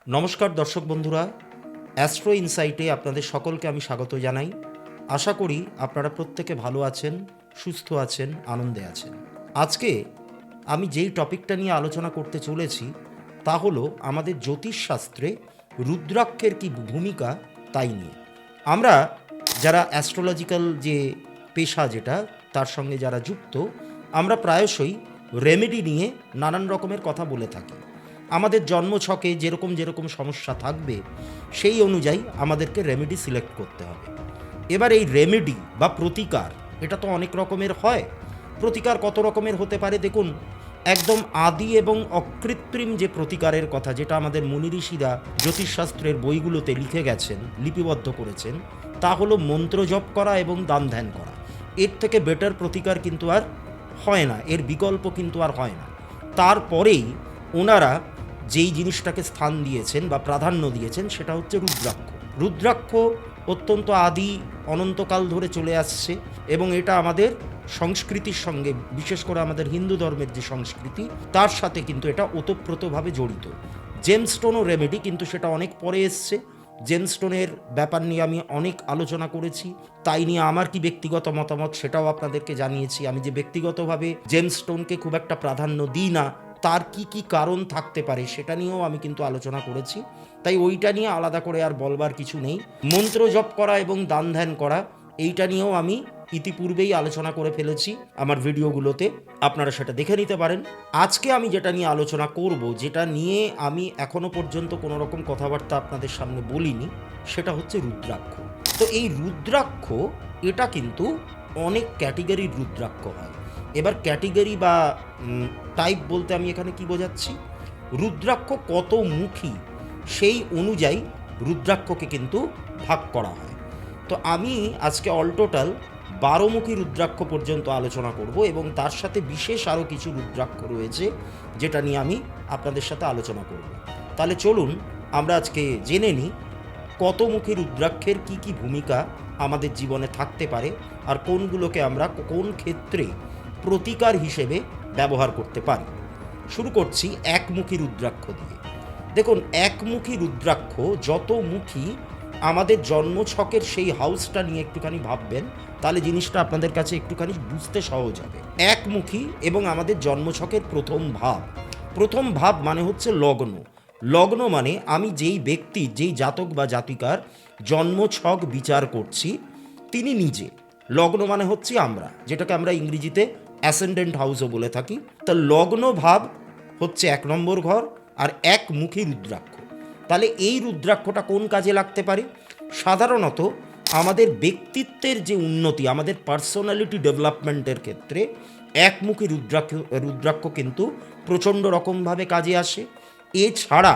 নমস্কার দর্শক বন্ধুরা, অ্যাস্ট্রো ইনসাইটে আপনাদের সকলকে আমি স্বাগত জানাই। আশা করি আপনারা প্রত্যেকে ভালো আছেন, সুস্থ আছেন, আনন্দে আছেন। আজকে আমি যেই টপিকটা নিয়ে আলোচনা করতে চলেছি তা হলো আমাদের জ্যোতিষশাস্ত্রে রুদ্রাক্ষের কি ভূমিকা তাই নিয়ে। আমরা যারা অ্যাস্ট্রোলজিক্যাল যে পেশা যেটা তার সঙ্গে যারা যুক্ত, আমরা প্রায়শই রেমেডি নিয়ে নানান রকমের কথা বলে থাকি। আমাদের জন্মছকে যেরকম যেরকম সমস্যা থাকবে সেই অনুযায়ী আমাদেরকে রেমেডি সিলেক্ট করতে হবে। এবার এই রেমেডি বা প্রতিকার এটা তো অনেক রকমের হয়। প্রতিকার কত রকমের হতে পারে দেখুন, একদম আদি এবং অকৃত্রিম যে প্রতিকারের কথা, যেটা আমাদের মুনি ঋষিরা জ্যোতিষশাস্ত্রের বইগুলোতে লিখে গেছেন, লিপিবদ্ধ করেছেন, তা হলো মন্ত্র জপ করা এবং দান ধ্যান করা। এর থেকে বেটার প্রতিকার কিন্তু আর হয় না, এর বিকল্প কিন্তু আর হয় না। তারপরেই ওনারা যেই জিনিসটাকে স্থান দিয়েছেন বা প্রাধান্য দিয়েছেন সেটা হচ্ছে রুদ্রাক্ষ। রুদ্রাক্ষ অত্যন্ত আদি অনন্তকাল ধরে চলে আসছে এবং এটা আমাদের সংস্কৃতির সঙ্গে, বিশেষ করে আমাদের হিন্দু ধর্মের যে সংস্কৃতি তার সাথে কিন্তু এটা ওতপ্রোতভাবে জড়িত। জেমস্টোনও রেমেডি, কিন্তু সেটা অনেক পরে এসছে। জেমস্টোনের ব্যাপার নিয়ে আমি অনেক আলোচনা করেছি, তাই নিয়ে আমার কি ব্যক্তিগত মতামত সেটাও আপনাদেরকে জানিয়েছি। আমি যে ব্যক্তিগতভাবে জেমস্টোনকে খুব একটা প্রাধান্য দিই না, তার কি কি কারণ থাকতে পারে সেটা নিয়েও আমি কিন্তু আলোচনা করেছি, তাই ওইটা নিয়ে আলাদা করে আর বলবার কিছু নেই। মন্ত্র জপ করা এবং দান ধ্যান করা এইটা নিয়েও আমি ইতিপূর্বেই আলোচনা করে ফেলেছি আমার ভিডিওগুলোতে, আপনারা সেটা দেখে নিতে পারেন। আজকে আমি যেটা নিয়ে আলোচনা করব, যেটা নিয়ে আমি এখনো পর্যন্ত কোনো রকম কথাবার্তা আপনাদের সামনে বলিনি, সেটা হচ্ছে রুদ্রাক্ষ। তো এই রুদ্রাক্ষ এটা কিন্তু অনেক ক্যাটেগরির রুদ্রাক্ষ হয়। এবার ক্যাটেগরি বা টাইপ বলতে আমি এখানে কি বোঝাচ্ছি, রুদ্রাক্ষ কত মুখী সেই অনুযায়ী রুদ্রাক্ষকে কিন্তু ভাগ করা হয়। তো আমি আজকে অল টোটাল 12মুখী রুদ্রাক্ষ পর্যন্ত আলোচনা করব এবং তার সাথে বিশেষ আরও কিছু রুদ্রাক্ষ রয়েছে যেটা নিয়ে আমি আপনাদের সাথে আলোচনা করব। তাহলে চলুন আমরা আজকে জেনে নিই কতমুখী রুদ্রাক্ষের কি কি ভূমিকা আমাদের জীবনে থাকতে পারে আর কোনগুলোকে আমরা কোন ক্ষেত্রে প্রতিকার হিসেবে ব্যবহার করতে পারি। শুরু করছি একমুখী রুদ্রাক্ষ দিয়ে। দেখুন, একমুখী রুদ্রাক্ষ যত মুখী আমাদের জন্মছকের সেই হাউসটা নিয়ে একটুখানি ভাববেন, তাহলে জিনিসটা আপনাদের কাছে একটুখানি বুঝতে সহজ হবে। একমুখী এবং আমাদের জন্মছকের প্রথম ভাব মানে হচ্ছে লগ্ন। লগ্ন মানে আমি যেই ব্যক্তি, যেই জাতক বা জাতিকার জন্মছক বিচার করছি তিনি নিজে। লগ্ন মানে হচ্ছে আমরা, যেটাকে আমরা ইংরেজিতে অ্যাসেন্ডেন্ট হাউসও বলে থাকি। তা লগ্ন ভাব হচ্ছে 1 নম্বর ঘর আর একমুখী রুদ্রাক্ষ। তাহলে এই রুদ্রাক্ষটা কোন কাজে লাগতে পারে? সাধারণত আমাদের ব্যক্তিত্বের যে উন্নতি, আমাদের পার্সোনালিটি ডেভেলপমেন্টের ক্ষেত্রে একমুখী রুদ্রাক্ষ কিন্তু প্রচণ্ড রকমভাবে কাজে আসে। এছাড়া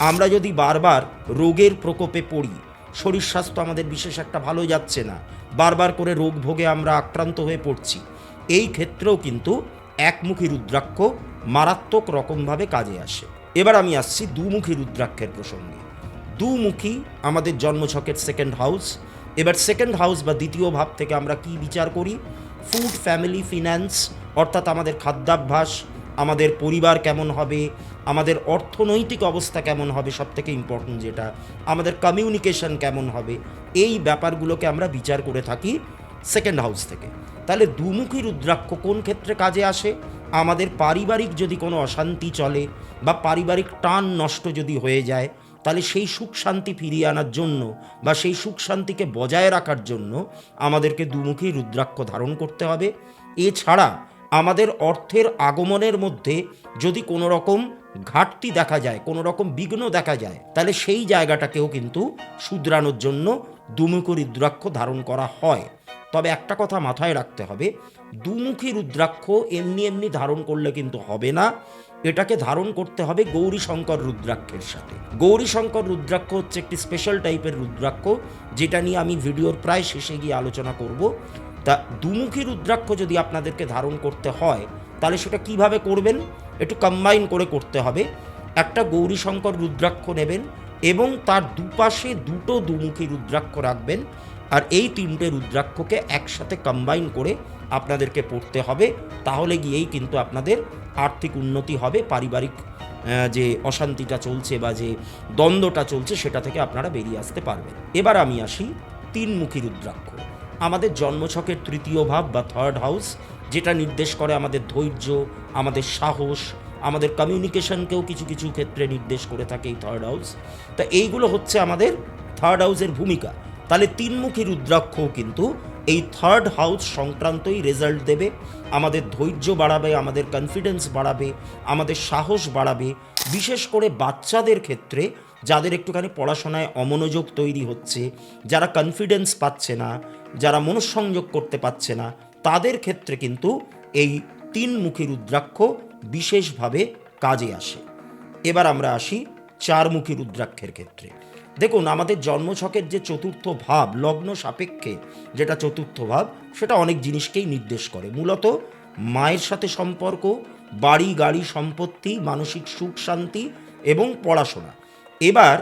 আমরা যদি বারবার রোগের প্রকোপে পড়ি, শরীর স্বাস্থ্য আমাদের বিশেষ একটা ভালো যাচ্ছে না, বারবার করে রোগ ভোগে আমরা আক্রান্ত হয়ে পড়ছি, এই ক্ষেত্রেও কিন্তু একমুখী রুদ্রাক্ষ মারাত্মক রকমভাবে কাজে আসে। এবার আমি আসছি দুমুখী রুদ্রাক্ষের প্রসঙ্গে। দুমুখী আমাদের জন্মছকের সেকেন্ড হাউস। এবার সেকেন্ড হাউস বা দ্বিতীয় ভাব থেকে আমরা কি বিচার করি? ফুড, ফ্যামিলি, ফিন্যান্স, অর্থাৎ আমাদের খাদ্যাভ্যাস, আমাদের পরিবার কেমন হবে, আমাদের অর্থনৈতিক অবস্থা কেমন হবে, সবথেকে ইম্পর্টেন্ট যেটা আমাদের কমিউনিকেশন কেমন হবে, এই ব্যাপারগুলোকে আমরা বিচার করে থাকি সেকেন্ড হাউস থেকে। তাহলে দুমুখী রুদ্রাক্ষ কোন ক্ষেত্রে কাজে আসে? আমাদের পারিবারিক যদি কোনো অশান্তি চলে বা পারিবারিক টান নষ্ট যদি হয়ে যায়, তাহলে সেই সুখ শান্তি ফিরিয়ে আনার জন্য বা সেই সুখ শান্তিকে বজায় রাখার জন্য আমাদেরকে দুমুখী রুদ্রাক্ষ ধারণ করতে হবে। এছাড়া আমাদের অর্থের আগমনের মধ্যে যদি কোনো রকম ঘাটতি দেখা যায়, কোনো রকম বিঘ্ন দেখা যায়, তাহলে সেই জায়গাটাকেও কিন্তু শুধরানোর জন্য দুমুখী রুদ্রাক্ষ ধারণ করা হয়। তবে একটা কথা মাথায় রাখতে হবে, দুমুখী রুদ্রাক্ষ এমনি এমনি ধারণ করলে কিন্তু হবে না, এটাকে ধারণ করতে হবে গৌরীশঙ্কর রুদ্রাক্ষের সাথে। গৌরীশঙ্কর রুদ্রাক্ষ হচ্ছে একটি স্পেশাল টাইপের রুদ্রাক্ষ, যেটা নিয়ে আমি ভিডিওর প্রায় শেষে গিয়ে আলোচনা করব। তা দুমুখী রুদ্রাক্ষ যদি আপনাদেরকে ধারণ করতে হয় তাহলে সেটা কিভাবে করবেন? একটু কম্বাইন করে করতে হবে। একটা গৌরীশঙ্কর রুদ্রাক্ষ নেবেন এবং তার দুপাশে দুটো দুমুখী রুদ্রাক্ষ রাখবেন, আর এই 3টে রুদ্রাক্ষকে একসাথে কম্বাইন করে আপনাদেরকে পড়তে হবে। তাহলে গিয়েই কিন্তু আপনাদের আর্থিক উন্নতি হবে, পারিবারিক যে অশান্তিটা চলছে বা যে দ্বন্দ্বটা চলছে সেটা থেকে আপনারা বেরিয়ে আসতে পারবেন। এবার আমি আসি তিনমুখী রুদ্রাক্ষ। আমাদের জন্মছকের তৃতীয় ভাব বা থার্ড হাউস, যেটা নির্দেশ করে আমাদের ধৈর্য, আমাদের সাহস, আমাদের কমিউনিকেশনকেও কিছু কিছু ক্ষেত্রে নির্দেশ করে থাকে এই থার্ড হাউস। তা এইগুলো হচ্ছে আমাদের থার্ড হাউসের ভূমিকা। তাহলে তিনমুখী রুদ্রাক্ষও কিন্তু এই থার্ড হাউস সংক্রান্তই রেজাল্ট দেবে। আমাদের ধৈর্য বাড়াবে, আমাদের কনফিডেন্স বাড়াবে, আমাদের সাহস বাড়াবে। বিশেষ করে বাচ্চাদের ক্ষেত্রে, যাদের একটুখানি পড়াশোনায় অমনোযোগ তৈরি হচ্ছে, যারা কনফিডেন্স পাচ্ছে না, যারা মনঃসংযোগ করতে পারছে না, তাদের ক্ষেত্রে কিন্তু এই তিনমুখী রুদ্রাক্ষ বিশেষভাবে কাজে আসে। এবার আমরা আসি চারমুখী রুদ্রাক্ষের ক্ষেত্রে। দেখুন, আমাদের জন্মছকের যে চতুর্থ ভাব, লগ্ন সাপেক্ষে যেটা চতুর্থ ভাব, সেটা অনেক জিনিসকেই নির্দেশ করে। মূলত মায়ের সাথে সম্পর্ক, বাড়ি গাড়ি সম্পত্তি, মানসিক সুখ শান্তি এবং পড়াশোনা। এবার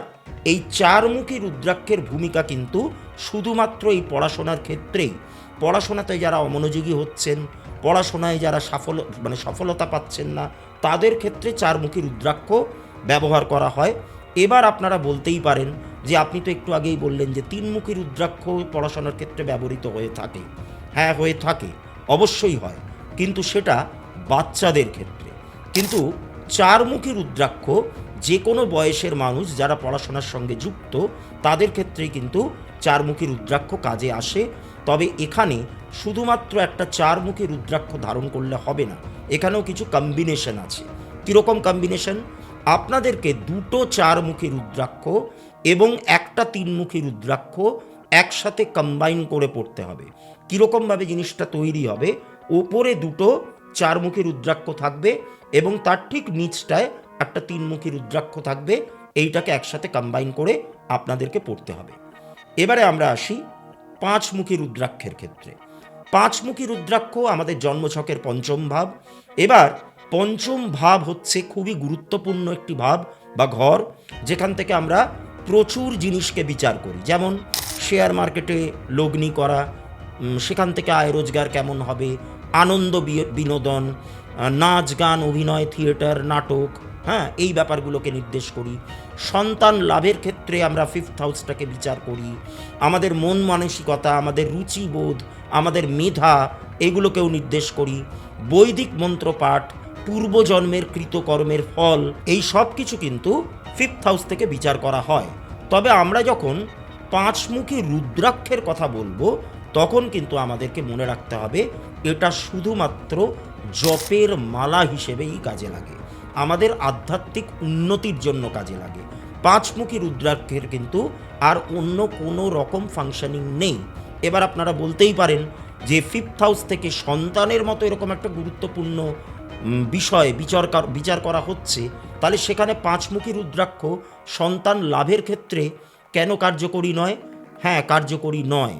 এই চারমুখী রুদ্রাক্ষের ভূমিকা কিন্তু শুধুমাত্র এই পড়াশোনার ক্ষেত্রেই। পড়াশোনাতে যারা অমনোযোগী হচ্ছেন, পড়াশোনায় যারা সফলতা পাচ্ছেন না, তাদের ক্ষেত্রে চারমুখী রুদ্রাক্ষ ব্যবহার করা হয়। এবার আপনারা বলতেই পারেন যে আপনি তো একটু আগেই বললেন যে তিনমুখী রুদ্রাক্ষ পড়াশোনার ক্ষেত্রে ব্যবহৃত হয়ে থাকে। হ্যাঁ, হয়ে থাকে, অবশ্যই হয়, কিন্তু সেটা বাচ্চাদের ক্ষেত্রে। কিন্তু চারমুখী রুদ্রাক্ষ যে কোনো বয়সের মানুষ যারা পড়াশোনার সঙ্গে যুক্ত, তাদের ক্ষেত্রেই কিন্তু চারমুখী রুদ্রাক্ষ কাজে আসে। তবে এখানে শুধুমাত্র একটা চারমুখী রুদ্রাক্ষ ধারণ করলে হবে না, এখানেও কিছু কম্বিনেশন আছে। কীরকম কম্বিনেশন? আপনাদেরকে দুটো চারমুখী রুদ্রাক্ষ এবং একটা তিনমুখী রুদ্রাক্ষ একসাথে কম্বাইন করে পড়তে হবে। কীরকমভাবে জিনিসটা তৈরি হবে? ওপরে দুটো চারমুখী রুদ্রাক্ষ থাকবে এবং তার ঠিক নিচটায় একটা তিনমুখী রুদ্রাক্ষ থাকবে। এইটাকে একসাথে কম্বাইন করে আপনাদেরকে পড়তে হবে। এবারে আমরা আসি পাঁচমুখী রুদ্রাক্ষের ক্ষেত্রে। পাঁচমুখী রুদ্রাক্ষ আমাদের জন্মছকের পঞ্চম ভাব। এবার পঞ্চম ভাব হচ্ছে খুবই গুরুত্বপূর্ণ একটি ভাব বা ঘর, যেখান থেকে আমরা প্রচুর জিনিসকে বিচার করি। যেমন শেয়ার মার্কেটে লগ্নি করা, সেখান থেকে আয় রোজগার কেমন হবে, আনন্দ বিনোদন, নাচ গান অভিনয় থিয়েটার নাটক, হ্যাঁ, এই ব্যাপারগুলোকে নির্দেশ করি। সন্তান লাভের ক্ষেত্রে আমরা ফিফথ হাউসটাকে বিচার করি। আমাদের মন মানসিকতা, আমাদের রুচিবোধ, আমাদের মেধা, এগুলোকেও নির্দেশ করি। বৈদিক মন্ত্রপাঠ, পূর্বজন্মের কৃতকর্মের ফল, এই সব কিছু কিন্তু ফিফথ হাউস থেকে বিচার করা হয়। তবে আমরা যখন পাঁচমুখী রুদ্রাক্ষের কথা বলবো, তখন কিন্তু আমাদেরকে মনে রাখতে হবে এটা শুধুমাত্র জপের মালা হিসেবেই কাজে লাগে, আমাদের আধ্যাত্মিক উন্নতির জন্য কাজে লাগে। পাঁচমুখী রুদ্রাক্ষের কিন্তু আর অন্য কোনো রকম ফাংশনিং নেই। এবার আপনারা বলতেই পারেন যে ফিফথ হাউস থেকে সন্তানের মতো এরকম একটা গুরুত্বপূর্ণ বিষয় বিচার করা হচ্ছে, তাহলে সেখানে পাঁচমুখী রুদ্রাক্ষ সন্তান লাভের ক্ষেত্রে কেন কার্যকরী নয়? হ্যাঁ, কার্যকরী নয়।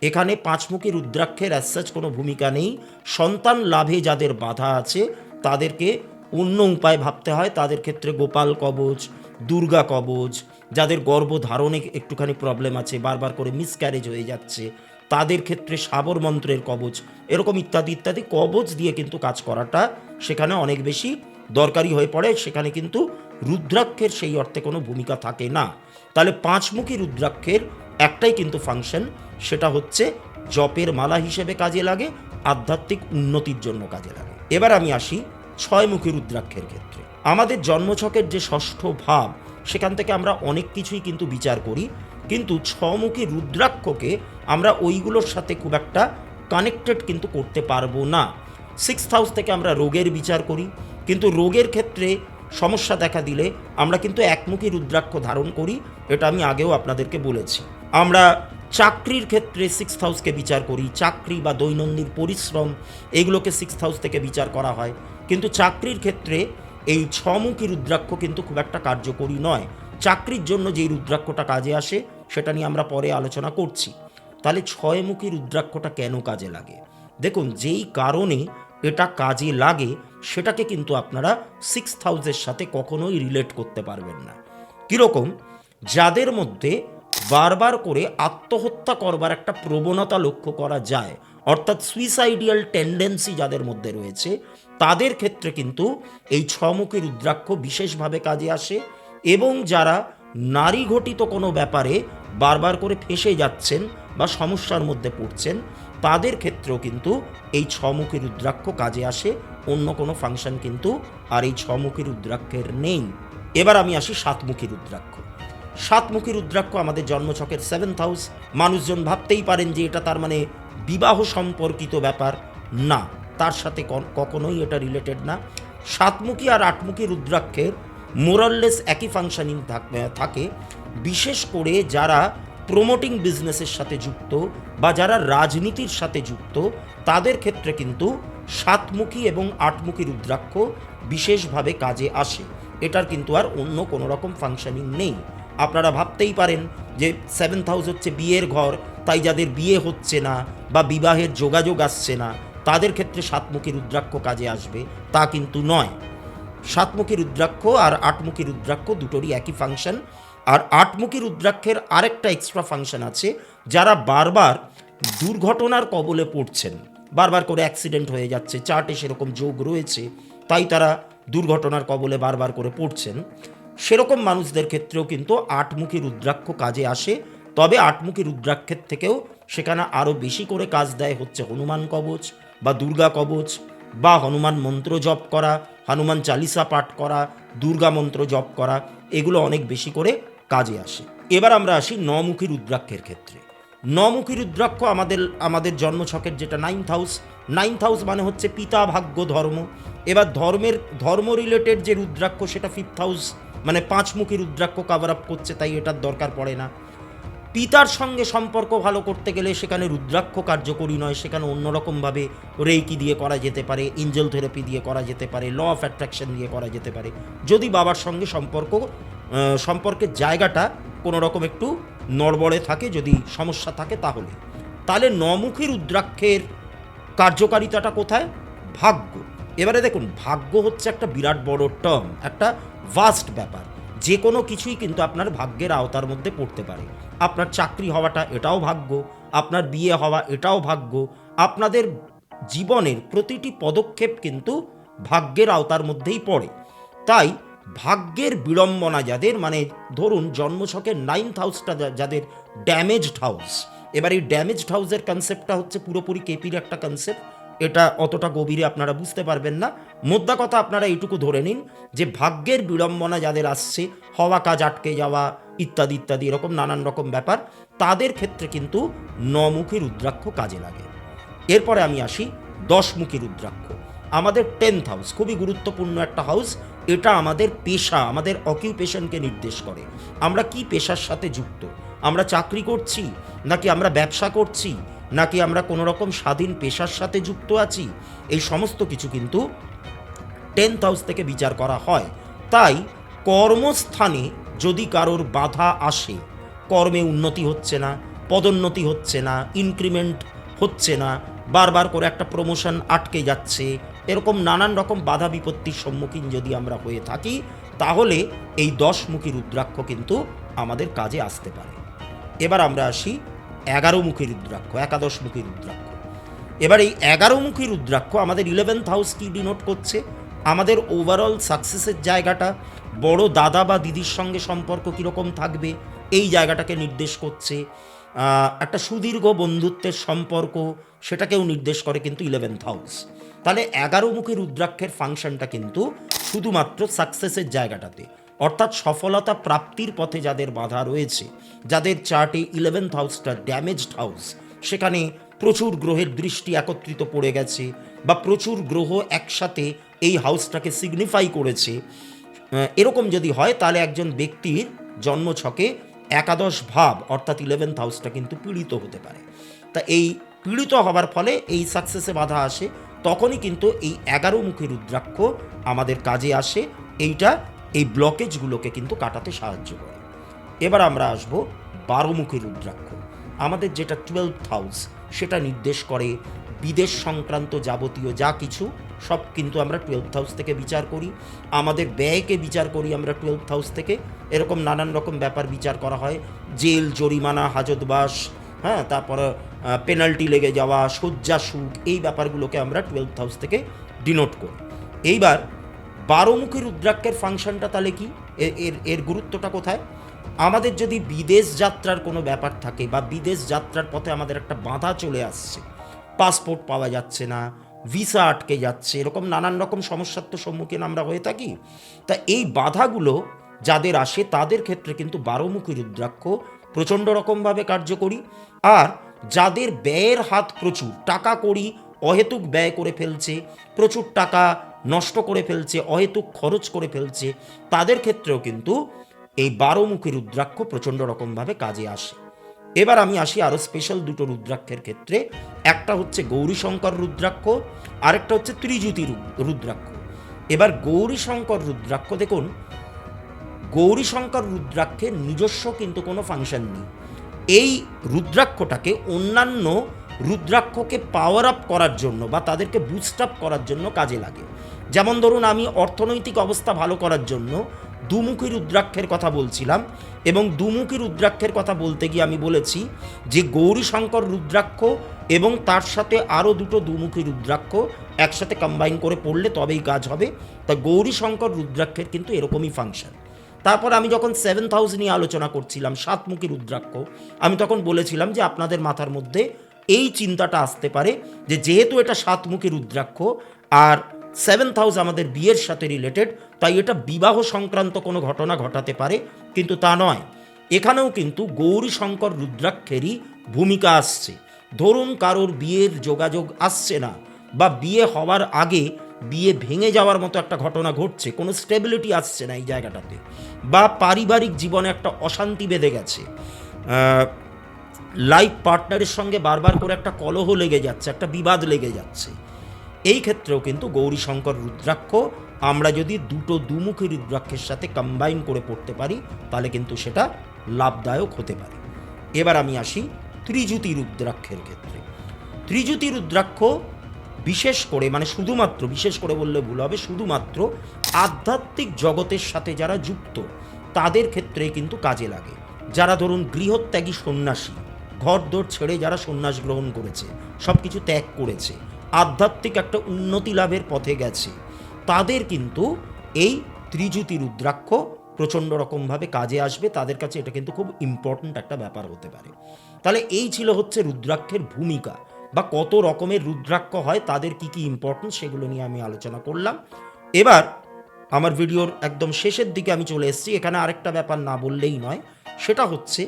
এখানে পাঁচমুখী রুদ্রাক্ষের অ্যাজ কোনো ভূমিকা নেই। সন্তান লাভে যাদের বাধা আছে তাদেরকে অন্য উপায় ভাবতে হয়। তাদের ক্ষেত্রে গোপাল কবচ, দুর্গা কবচ, যাদের গর্ভধারণে একটুখানি প্রবলেম আছে, বারবার করে মিসক্যারেজ হয়ে যাচ্ছে, তাদের ক্ষেত্রে সাবর মন্ত্রের কবচ, এরকম ইত্যাদি ইত্যাদি কবচ দিয়ে কিন্তু কাজ করাটা সেখানে অনেক বেশি দরকারি হয়ে পড়ে। সেখানে কিন্তু রুদ্রাক্ষের সেই অর্থে কোনো ভূমিকা থাকে না। তাহলে পাঁচমুখী রুদ্রাক্ষের একটাই কিন্তু ফাংশন, সেটা হচ্ছে জপের মালা হিসেবে কাজে লাগে, আধ্যাত্মিক উন্নতির জন্য কাজে লাগে। এবার আমি আসি ছয়মুখী রুদ্রাক্ষের ক্ষেত্রে। আমাদের জন্মছকের যে ষষ্ঠ ভাব, সেখান থেকে আমরা অনেক কিছুই কিন্তু বিচার করি, কিন্তু ছমুখী রুদ্রাক্ষকে আমরা ওইগুলোর সাথে খুব একটা কানেক্টেড কিন্তু করতে পারবো না। সিক্সথ হাউস থেকে আমরা রোগের বিচার করি, কিন্তু রোগের ক্ষেত্রে সমস্যা দেখা দিলে আমরা কিন্তু একমুখী রুদ্রাক্ষ ধারণ করি, এটা আমি আগেও আপনাদেরকে বলেছি। আমরা চাকরির ক্ষেত্রে সিক্সথ হাউসকে বিচার করি, চাকরি বা দৈনন্দিন পরিশ্রম এগুলোকে সিক্সথ হাউস থেকে বিচার করা হয়, কিন্তু চাকরির ক্ষেত্রে এই ছমুখী রুদ্রাক্ষ কিন্তু খুব একটা কার্যকরী নয়। চাকরির জন্য যেই রুদ্রাক্ষটা কাজে আসে সেটা নিয়ে আমরা পরে আলোচনা করছি। তাহলে ছয়মুখী রুদ্রাক্ষটা কেন কাজে লাগে? দেখুন, যেই কারণে এটা কাজে লাগে সেটাকে কিন্তু আপনারা সিক্সথ হাউসের সাথে কখনোই রিলেট করতে পারবেন না। কীরকম? যাদের মধ্যে বারবার করে আত্মহত্যা করবার একটা প্রবণতা লক্ষ্য করা যায়, অর্থাৎ সুইসাইডিয়াল টেন্ডেন্সি যাদের মধ্যে রয়েছে তাদের ক্ষেত্রে কিন্তু এই ছমুখী রুদ্রাক্ষ বিশেষভাবে কাজে আসে। এবং যারা নারী ঘটিত কোনো ব্যাপারে বারবার করে ফেঁসে যাচ্ছেন বা সমস্যার মধ্যে পড়ছেন তাদের ক্ষেত্রেও কিন্তু এই ছমুখী রুদ্রাক্ষ কাজে আসে। অন্য কোনো ফাংশন কিন্তু আর এই ছমুখী রুদ্রাক্ষের নেই। এবার আমি আসি সাতমুখী রুদ্রাক্ষ। সাতমুখী রুদ্রাক্ষ আমাদের জন্মছকের 7th হাউস। মানুষজন ভাবতেই পারেন যে এটা তার মানে বিবাহ সম্পর্কিত ব্যাপার, না, তার সাথে কখনোই এটা রিলেটেড না। সাতমুখী আর আটমুখী রুদ্রাক্ষের মোরাললেস একই ফাংশনিং থাকে। বিশেষ করে যারা প্রমোটিং বিজনেসের সাথে যুক্ত বা যারা রাজনীতির সাথে যুক্ত তাদের ক্ষেত্রে কিন্তু সাতমুখী এবং আটমুখী রুদ্রাক্ষ বিশেষভাবে কাজে আসে। এটার কিন্তু আর অন্য কোনো রকম ফাংশনিং নেই। আপনারা ভাবতেই পারেন যে 7th হাউস হচ্ছে বিয়ের ঘর, তাই যাদের বিয়ে হচ্ছে না বা বিবাহের যোগাযোগ আসছে না তাদের ক্ষেত্রে সাতমুখী রুদ্রাক্ষ কাজে আসবে, তা কিন্তু নয়। সাতমুখী রুদ্রাক্ষ আর আটমুখী রুদ্রাক্ষ দুটোরই একই ফাংশন। আর আটমুখী রুদ্রাক্ষের আরেকটা এক্সট্রা ফাংশন আছে, যারা বারবার দুর্ঘটনার কবলে পড়ছেন, বারবার করে অ্যাক্সিডেন্ট হয়ে যাচ্ছে, চার্টে সেরকম যোগ রয়েছে, তাই তারা দুর্ঘটনার কবলে বারবার করে পড়ছেন, সেরকম মানুষদের ক্ষেত্রেও কিন্তু আটমুখী রুদ্রাক্ষ কাজে আসে। তবে আটমুখী রুদ্রাক্ষের থেকেও সেখানে আরও বেশি করে কাজ দেয় হচ্ছে হনুমান কবচ বা দুর্গা কবচ বা হনুমান মন্ত্র জপ করা, হনুমান চালিসা পাঠ করা, দুর্গা মন্ত্র জপ করা, এগুলো অনেক বেশি করে কাজে আসে। এবার আমরা আসি নমুখী রুদ্রাক্ষের ক্ষেত্রে। নমুখী রুদ্রাক্ষ আমাদের জন্মছকের যেটা 9th হাউস। 9th হাউস মানে হচ্ছে পিতা, ভাগ্য, ধর্ম। এবার ধর্ম রিলেটেড যে রুদ্রাক্ষ সেটা 5th হাউস মানে পাঁচমুখী রুদ্রাক্ষ কাভার আপ করছে, তাই এটার দরকার পড়ে না। পিতার সঙ্গে সম্পর্ক ভালো করতে গেলে সেখানে রুদ্রাক্ষ কার্যকরী নয়, সেখানে অন্যরকমভাবে রেইকি দিয়ে করা যেতে পারে, এঞ্জেল থেরাপি দিয়ে করা যেতে পারে, ল অফ অ্যাট্রাকশন দিয়ে করা যেতে পারে, যদি বাবার সঙ্গে সম্পর্কের জায়গাটা কোনো রকম একটু নড়বড়ে থাকে, যদি সমস্যা থাকে তাহলে নমুখী রুদ্রাক্ষের কার্যকারিতাটা কোথায়? ভাগ্য। এবারে দেখুন, ভাগ্য হচ্ছে একটা বিরাট বড় টার্ম, একটা ভাস্ট ব্যাপার। যে কোনো কিছুই কিন্তু আপনার ভাগ্যের আওতার মধ্যে পড়তে পারে। আপনার চাকরি হওয়াটা এটাও ভাগ্য, আপনার বিয়ে হওয়া এটাও ভাগ্য, আপনাদের জীবনের প্রতিটি পদক্ষেপ কিন্তু ভাগ্যের আওতার মধ্যেই পড়ে। তাই ভাগ্যের বিড়ম্বনা যাদের, মানে ধরুন জন্মছকের 9th হাউসটা যাদের ড্যামেজড হাউস, এবার এই ড্যামেজড হাউসের কনসেপ্টটা হচ্ছে পুরোপুরি কেপির একটা কনসেপ্ট, এটা অতটা গভীরে আপনারা বুঝতে পারবেন না। মোদ্দা কথা আপনারা এইটুকু ধরে নিন যে ভাগ্যের বিড়ম্বনা যাদের আসছে, হওয়া কাজ আটকে যাওয়া ইত্যাদি ইত্যাদি এরকম নানান রকম ব্যাপার, তাদের ক্ষেত্রে কিন্তু নমুখী রুদ্রাক্ষ কাজে লাগে। এরপরে আমি আসি 10মুখী রুদ্রাক্ষ। আমাদের 10th হাউস খুবই গুরুত্বপূর্ণ একটা হাউস। এটা আমাদের পেশা, আমাদের অকিউপেশনকে নির্দেশ করে। আমরা কি পেশার সাথে যুক্ত, আমরা চাকরি করছি নাকি আমরা ব্যবসা করছি নাকি আমরা কোনো রকম স্বাধীন পেশার সাথে যুক্ত আছি, এই সমস্ত কিছু কিন্তু 10th হাউস থেকে বিচার করা হয়। তাই কর্মস্থানে যদি কারোর বাধা আসে, কর্মে উন্নতি হচ্ছে না, পদোন্নতি হচ্ছে না, ইনক্রিমেন্ট হচ্ছে না, বারবার করে একটা প্রমোশন আটকে যাচ্ছে, এরকম নানান রকম বাধা বিপত্তির সম্মুখীন যদি আমরা হয়ে থাকি, তাহলে এই 10মুখী রুদ্রাক্ষ কিন্তু আমাদের কাজে আসতে পারে। এবার আমরা আসি 11মুখী রুদ্রাক্ষ, একাদশমুখী রুদ্রাক্ষ। এবার এই 11মুখী রুদ্রাক্ষ আমাদের 11th হাউস কি ডিনোট করছে? আমাদের ওভারঅল সাকসেসের জায়গাটা, বড় দাদা বা দিদির সঙ্গে সম্পর্ক কীরকম থাকবে এই জায়গাটাকে নির্দেশ করছে। একটা সুদীর্ঘ বন্ধুত্বের সম্পর্ক, সেটাকেও নির্দেশ করে কিন্তু 11th হাউস। তাহলে 11মুখী রুদ্রাক্ষের ফাংশনটা কিন্তু শুধুমাত্র সাকসেসের জায়গাটাতে, অর্থাৎ সফলতা প্রাপ্তির পথে যাদের বাধা রয়েছে, যাদের চার্টে 11th হাউসটা ড্যামেজড হাউস, সেখানে প্রচুর গ্রহের দৃষ্টি একত্রিত পড়ে গেছে বা প্রচুর গ্রহ একসাথে এই হাউসটাকে সিগনিফাই করেছে, এরকম যদি হয় তাহলে একজন ব্যক্তির জন্মছকে একাদশ ভাব অর্থাৎ 11th হাউসটা কিন্তু পীড়িত হতে পারে। তা এই পীড়িত হবার ফলে এই সাকসেসে বাধা আসে, তখনই কিন্তু এই 11মুখী রুদ্রাক্ষ আমাদের কাজে আসে। এইটা এই ব্লকেজগুলোকে কিন্তু কাটাতে সাহায্য করে। এবার আমরা আসব 12মুখী রুদ্রাক্ষ। আমাদের যেটা 12th হাউস, সেটা নির্দেশ করে বিদেশ সংক্রান্ত যাবতীয় যা কিছু সব কিন্তু আমরা 12th হাউস থেকে বিচার করি। আমাদের ব্যয়কে বিচার করি আমরা 12th হাউস থেকে। এরকম নানান রকম ব্যাপার বিচার করা হয়, জেল, জরিমানা, হাজতবাস, হ্যাঁ, তারপরে পেনাল্টি লেগে যাওয়া, শয্যা সুখ, এই ব্যাপারগুলোকে আমরা 12th হাউস থেকে ডিনোট করি। এইবার 12মুখী রুদ্রাক্ষের ফাংশনটা তাহলে কি, এর গুরুত্বটা কোথায়? আমাদের যদি বিদেশ যাত্রার কোনো ব্যাপার থাকে বা বিদেশ যাত্রার পথে আমাদের একটা বাধা চলে আসছে, পাসপোর্ট পাওয়া যাচ্ছে না, ভিসা আটকে যাচ্ছে, এরকম নানান রকম সমস্যার তো সম্মুখীন আমরা হয়ে থাকি। তা এই বাধাগুলো যাদের আসে তাদের ক্ষেত্রে কিন্তু 12মুখী রুদ্রাক্ষ প্রচণ্ড রকমভাবে কার্যকরী। আর যাদের ব্যয়ের হাত প্রচুর, টাকা কড়ি অহেতুক ব্যয় করে ফেলছে, প্রচুর টাকা নষ্ট করে ফেলছে, অহেতুক খরচ করে ফেলছে, তাদের ক্ষেত্রেও কিন্তু এই 12মুখী রুদ্রাক্ষ প্রচণ্ড রকমভাবে কাজে আসে। এবার আমি আসি আরও স্পেশাল দুটো রুদ্রাক্ষের ক্ষেত্রে। একটা হচ্ছে গৌরীশঙ্কর রুদ্রাক্ষ, আরেকটা হচ্ছে ত্রিজ্যোতি রুদ্রাক্ষ। এবার গৌরীশঙ্কর রুদ্রাক্ষ দেখুন, গৌরীশঙ্কর রুদ্রাক্ষের নিজস্ব কিন্তু কোনো ফাংশন নেই। এই রুদ্রাক্ষটাকে অন্যান্য রুদ্রাক্ষকে পাওয়ার আপ করার জন্য বা তাদেরকে বুস্ট আপ করার জন্য কাজে লাগে। যেমন ধরুন, আমি অর্থনৈতিক অবস্থা ভালো করার জন্য দুমুখী রুদ্রাক্ষের কথা বলছিলাম, এবং দুমুখী রুদ্রাক্ষের কথা বলতে গিয়ে আমি বলেছি যে গৌরীশঙ্কর রুদ্রাক্ষ এবং তার সাথে আরও দুটো দুমুখী রুদ্রাক্ষ একসাথে কম্বাইন করে পড়লে তবেই কাজ হবে। তা গৌরীশঙ্কর রুদ্রাক্ষের কিন্তু এরকমই ফাংশন। তারপর আমি যখন 7th হাউস নিয়ে আলোচনা করছিলাম, 7মুখী রুদ্রাক্ষ, আমি তখন বলেছিলাম যে আপনাদের মাথার মধ্যে এই চিন্তাটা আসতে পারে যে যেহেতু এটা 7মুখী রুদ্রাক্ষ আর 7th হাউস আমাদের বিয়ের সাথে রিলেটেড, তাই এটা বিবাহ সংক্রান্ত কোনো ঘটনা ঘটাতে পারে, কিন্তু তা নয়। এখানেও কিন্তু গৌরীশঙ্কর রুদ্রাক্ষেরই ভূমিকা আসছে। ধরুন কারোর বিয়ের যোগাযোগ আসছে না, বা বিয়ে হওয়ার আগে বিয়ে ভেঙে যাওয়ার মতো একটা ঘটনা ঘটছে, কোনো স্টেবিলিটি আসছে না এই জায়গাটাতে, বা পারিবারিক জীবনে একটা অশান্তি বেঁধে গেছে, লাইফ পার্টনারের সঙ্গে বারবার করে একটা কলহ লেগে যাচ্ছে, একটা বিবাদ লেগে যাচ্ছে, এই ক্ষেত্রেও কিন্তু গৌরীশঙ্কর রুদ্রাক্ষ আমরা যদি দুটো দুমুখী রুদ্রাক্ষের সাথে কম্বাইন করে পড়তে পারি তাহলে কিন্তু সেটা লাভদায়ক হতে পারে। এবার আমি আসি ত্রিজ্যোতি রুদ্রাক্ষের ক্ষেত্রে। ত্রিজ্যোতি রুদ্রাক্ষ বিশেষ করে, মানে শুধুমাত্র, বিশেষ করে বললে ভুল হবে, শুধুমাত্র আধ্যাত্মিক জগতের সাথে যারা যুক্ত তাদের ক্ষেত্রে কিন্তু কাজে লাগে। যারা ধরুন গৃহত্যাগী সন্ন্যাসী, ঘরদোর ছেড়ে যারা সন্ন্যাস গ্রহণ করেছে, সব কিছু ত্যাগ করেছে, আধ্যাত্মিক একটা উন্নতি লাভের পথে গেছে, তাদের কিন্তু এই ত্রিজ্যোতি রুদ্রাক্ষ প্রচণ্ড রকমভাবে কাজে আসবে। তাদের কাছে এটা কিন্তু খুব ইম্পর্ট্যান্ট একটা ব্যাপার হতে পারে। তাহলে এই ছিল হচ্ছে রুদ্রাক্ষের ভূমিকা, বা কত রকমের রুদ্রাক্ষ হয়, তাদের কি কি ইম্পর্টেন্স, সেগুলো নিয়ে আমি আলোচনা করলাম। এবার আমার ভিডিওর একদম শেষের দিকে আমি চলে এসেছি। এখানে আরেকটা ব্যাপার না বললেই নয়, সেটা হচ্ছে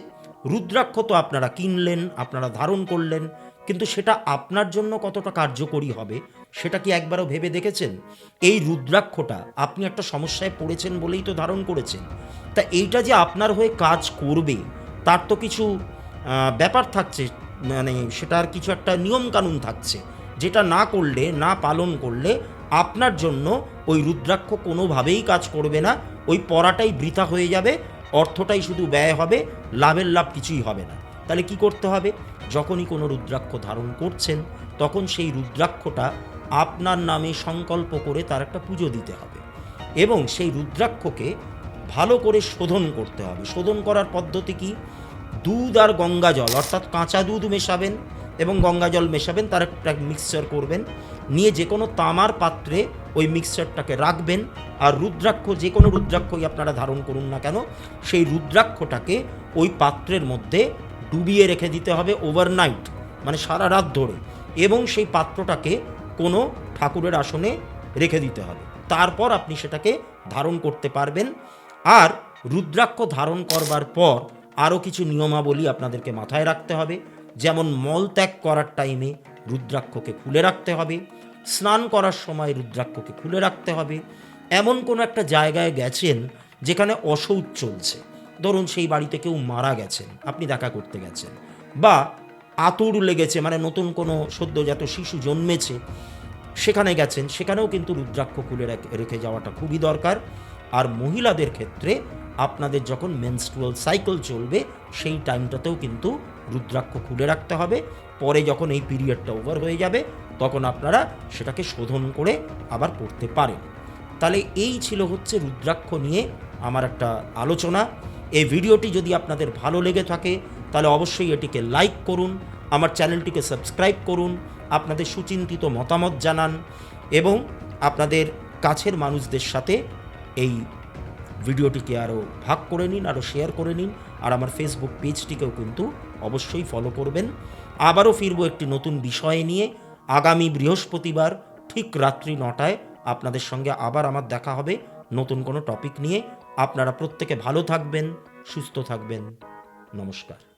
রুদ্রাক্ষ তো আপনারা কিনলেন, আপনারা ধারণ করলেন, কিন্তু সেটা আপনার জন্য কতটা কার্যকরী হবে সেটা কি একবারও ভেবে দেখেছেন? এই রুদ্রাক্ষটা আপনি একটা সমস্যায় পড়েছেন বলেই তো ধারণ করেছেন। তা এইটা যে আপনার হয়ে কাজ করবে তার তো কিছু ব্যাপার থাকছে, মানে সেটার কিছু একটা নিয়মকানুন থাকছে, যেটা না করলে, না পালন করলে আপনার জন্য ওই রুদ্রাক্ষ কোনোভাবেই কাজ করবে না। ওই পড়াটাই বৃথা হয়ে যাবে, অর্থটাই শুধু ব্যয় হবে, লাভের লাভ কিছুই হবে না। তাহলে কি করতে হবে? যখনই কোনো রুদ্রাক্ষ ধারণ করছেন তখন সেই রুদ্রাক্ষটা আপনার নামে সংকল্প করে তার একটা পুজো দিতে হবে, এবং সেই রুদ্রাক্ষকে ভালো করে শোধন করতে হবে। শোধন করার পদ্ধতি কি? দুধ আর গঙ্গা জল, অর্থাৎ কাঁচা দুধ মেশাবেন এবং গঙ্গা জল মেশাবেন, তার একটা মিক্সচার করবেন, নিয়ে যে কোনো তামার পাত্রে ওই মিক্সচারটাকে রাখবেন। আর রুদ্রাক্ষ, যে কোনো রুদ্রাক্ষই আপনারা ধারণ করুন না কেন, সেই রুদ্রাক্ষটাকে ওই পাত্রের মধ্যে ডুবিয়ে রেখে দিতে হবে ওভারনাইট, মানে সারা রাত ধরে, এবং সেই পাত্রটাকে কোনো ঠাকুরের আসনে রেখে দিতে হবে। তারপর আপনি সেটাকে ধারণ করতে পারবেন। আর রুদ্রাক্ষ ধারণ করবার পর আরও কিছু নিয়মাবলী আপনাদেরকে মাথায় রাখতে হবে। যেমন মলত্যাগ করার টাইমে রুদ্রাক্ষকে খুলে রাখতে হবে, স্নান করার সময় রুদ্রাক্ষকে খুলে রাখতে হবে। এমন কোনো একটা জায়গায় গেছেন যেখানে অশৌচ চলছে, ধরুন সেই বাড়িতে কেউ মারা গেছেন, আপনি দেখা করতে গেছেন, বা আতুর লেগেছে, মানে নতুন কোনো সদ্যজাত শিশু জন্মেছে, সেখানে গেছেন, সেখানেও কিন্তু রুদ্রাক্ষ খুলে রেখে যাওয়াটা খুবই দরকার। আর মহিলাদের ক্ষেত্রে আপনাদের যখন মেনস্ট্রুয়াল সাইকেল চলবে সেই টাইমটাতেও কিন্তু রুদ্রাক্ষ খুলে রাখতে হবে। পরে যখন এই পিরিয়ডটা ওভার হয়ে যাবে তখন আপনারা সেটাকে শোধন করে আবার পড়তে পারেন। তাহলে এই ছিল হচ্ছে রুদ্রাক্ষ নিয়ে আমার একটা আলোচনা। এই ভিডিওটি যদি আপনাদের ভালো লেগে থাকে তাহলে অবশ্যই এটিকে লাইক করুন, আমার চ্যানেলটিকে সাবস্ক্রাইব করুন, আপনাদের সুচিন্তিত মতামত জানান এবং আপনাদের কাছের মানুষদের সাথে এই ভিডিওটিকে আরও ভাগ করে নিন, আরও শেয়ার করে নিন। আর আমার ফেসবুক পেজটিকেও কিন্তু অবশ্যই ফলো করবেন। আবারও ফিরবো একটি নতুন বিষয় নিয়ে আগামী বৃহস্পতিবার ঠিক রাত্রি 9টায় আপনাদের সঙ্গে আবার আমার দেখা হবে নতুন কোনো টপিক নিয়ে। আপনারা প্রত্যেকে ভালো থাকবেন, সুস্থ থাকবেন। নমস্কার।